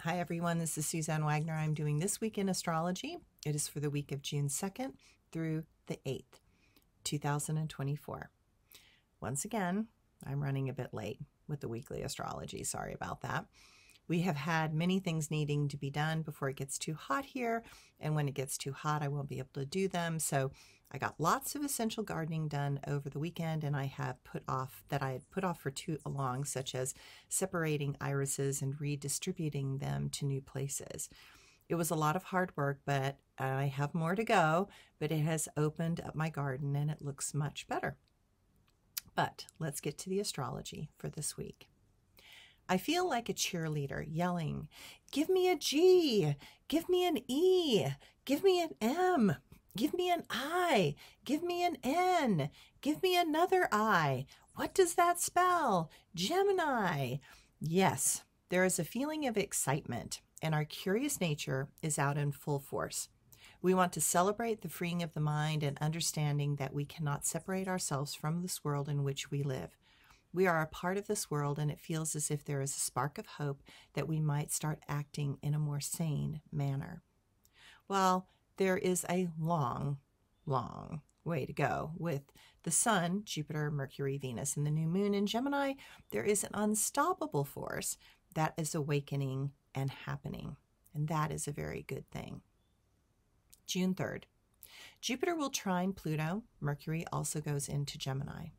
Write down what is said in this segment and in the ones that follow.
Hi everyone, this is Suzanne Wagner. I'm doing This Week in Astrology. It is for the week of June 2nd through the 8th, 2024. Once again, I'm running a bit late with the weekly astrology. Sorry about that. We have had many things needing to be done before it gets too hot here, and when it gets too hot, I won't be able to do them. So I got lots of essential gardening done over the weekend, and I had put off for too long, such as separating irises and redistributing them to new places. It was a lot of hard work, but I have more to go, but it has opened up my garden and it looks much better. But let's get to the astrology for this week. I feel like a cheerleader yelling, "Give me a G, give me an E, give me an M, give me an I, give me an N, give me another I. What does that spell? Gemini." Yes, there is a feeling of excitement, and our curious nature is out in full force. We want to celebrate the freeing of the mind and understanding that we cannot separate ourselves from this world in which we live. We are a part of this world, and it feels as if there is a spark of hope that we might start acting in a more sane manner. Well, there is a long way to go. With the Sun, Jupiter, Mercury, Venus, and the new moon in Gemini, there is an unstoppable force that is awakening and happening, and that is a very good thing. June 3rd, Jupiter will trine Pluto. Mercury also goes into Gemini.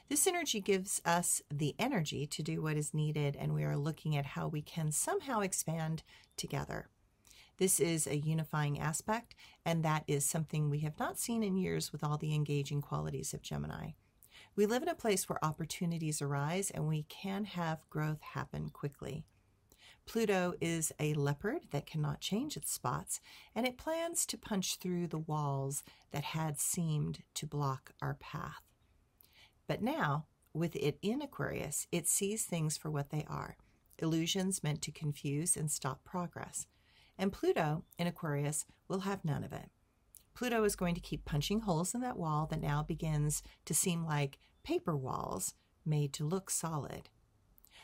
This energy gives us the energy to do what is needed, and we are looking at how we can somehow expand together. This is a unifying aspect, and that is something we have not seen in years with all the engaging qualities of Gemini. We live in a place where opportunities arise, and we can have growth happen quickly. Pluto is a leopard that cannot change its spots, and it plans to punch through the walls that had seemed to block our path. But now, with it in Aquarius, it sees things for what they are, illusions meant to confuse and stop progress. And Pluto in Aquarius will have none of it. Pluto is going to keep punching holes in that wall that now begins to seem like paper walls made to look solid.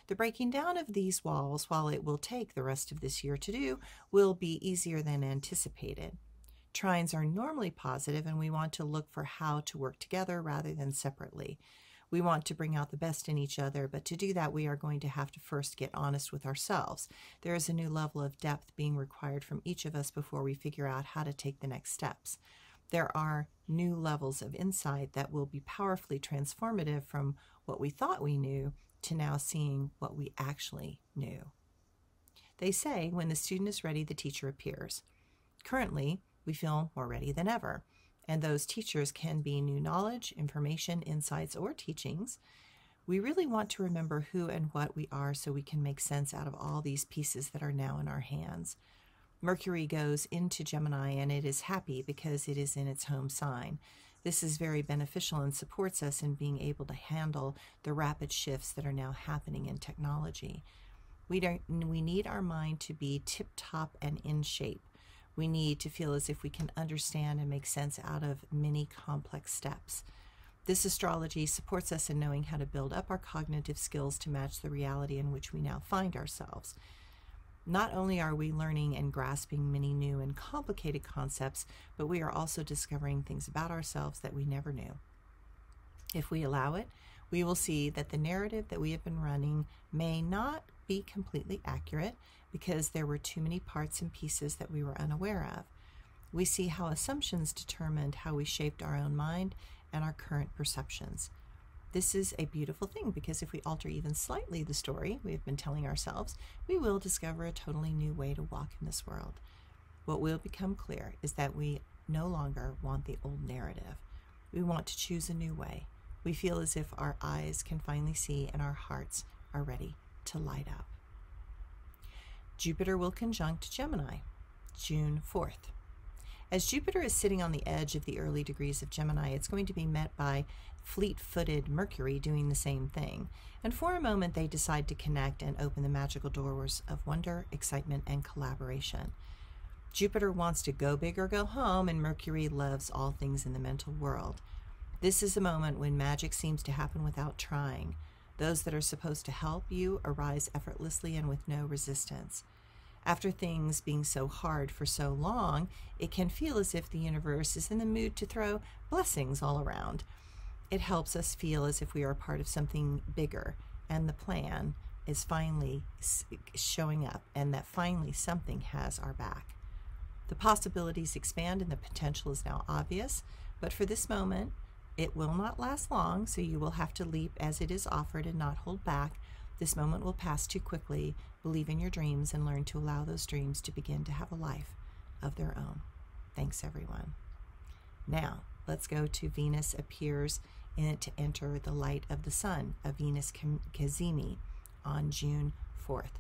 The breaking down of these walls, while it will take the rest of this year to do, will be easier than anticipated. Trines are normally positive, and we want to look for how to work together rather than separately. We want to bring out the best in each other, but to do that, we are going to have to first get honest with ourselves. There is a new level of depth being required from each of us before we figure out how to take the next steps. There are new levels of insight that will be powerfully transformative from what we thought we knew to now seeing what we actually knew. They say when the student is ready, the teacher appears. Currently, we feel more ready than ever, and those teachers can be new knowledge, information, insights, or teachings. We really want to remember who and what we are so we can make sense out of all these pieces that are now in our hands. Mercury goes into Gemini, and it is happy because it is in its home sign. This is very beneficial and supports us in being able to handle the rapid shifts that are now happening in technology. We need our mind to be tip-top and in shape. We need to feel as if we can understand and make sense out of many complex steps. This astrology supports us in knowing how to build up our cognitive skills to match the reality in which we now find ourselves. Not only are we learning and grasping many new and complicated concepts, but we are also discovering things about ourselves that we never knew. If we allow it, we will see that the narrative that we have been running may not be completely accurate because there were too many parts and pieces that we were unaware of. We see how assumptions determined how we shaped our own mind and our current perceptions. This is a beautiful thing because if we alter even slightly the story we have been telling ourselves, we will discover a totally new way to walk in this world. What will become clear is that we no longer want the old narrative. We want to choose a new way. We feel as if our eyes can finally see and our hearts are ready to light up. Jupiter will conjunct Gemini, June 4th. As Jupiter is sitting on the edge of the early degrees of Gemini, it's going to be met by fleet-footed Mercury doing the same thing. And for a moment, they decide to connect and open the magical doors of wonder, excitement, and collaboration. Jupiter wants to go big or go home, and Mercury loves all things in the mental world. This is a moment when magic seems to happen without trying. Those that are supposed to help you arise effortlessly and with no resistance. After things being so hard for so long, it can feel as if the universe is in the mood to throw blessings all around. It helps us feel as if we are part of something bigger, and the plan is finally showing up, and that finally something has our back. The possibilities expand and the potential is now obvious, but for this moment, it will not last long, so you will have to leap as it is offered and not hold back. This moment will pass too quickly. Believe in your dreams and learn to allow those dreams to begin to have a life of their own. Thanks, everyone. Now, let's go to Venus appears in it to enter the light of the sun, a Venus Cazimi, on June 4th.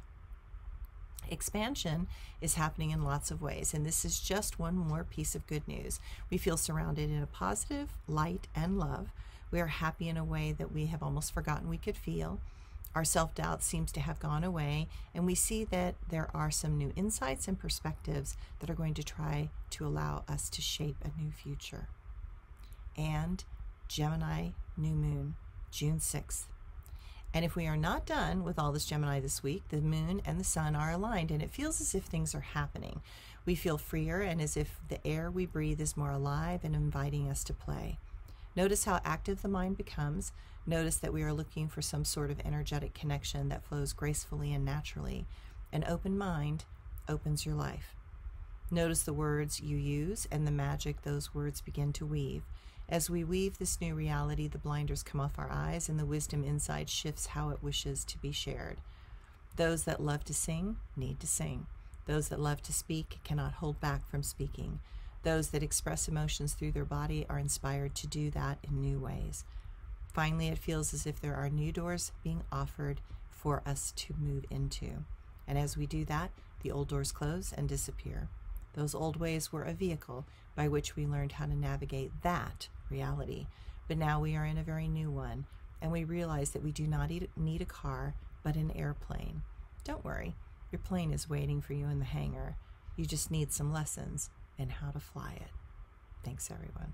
Expansion is happening in lots of ways, and this is just one more piece of good news. We feel surrounded in a positive light and love. We are happy in a way that we have almost forgotten we could feel. Our self-doubt seems to have gone away, and we see that there are some new insights and perspectives that are going to try to allow us to shape a new future. And Gemini new moon, June 6th. And if we are not done with all this Gemini this week, the moon and the sun are aligned, and it feels as if things are happening. We feel freer and as if the air we breathe is more alive and inviting us to play. Notice how active the mind becomes. Notice that we are looking for some sort of energetic connection that flows gracefully and naturally. An open mind opens your life. Notice the words you use and the magic those words begin to weave. As we weave this new reality, the blinders come off our eyes and the wisdom inside shifts how it wishes to be shared. Those that love to sing need to sing. Those that love to speak cannot hold back from speaking. Those that express emotions through their body are inspired to do that in new ways. Finally, it feels as if there are new doors being offered for us to move into. And as we do that, the old doors close and disappear. Those old ways were a vehicle by which we learned how to navigate that reality. But now we are in a very new one, and we realize that we do not need a car, but an airplane. Don't worry, your plane is waiting for you in the hangar. You just need some lessons in how to fly it. Thanks, everyone.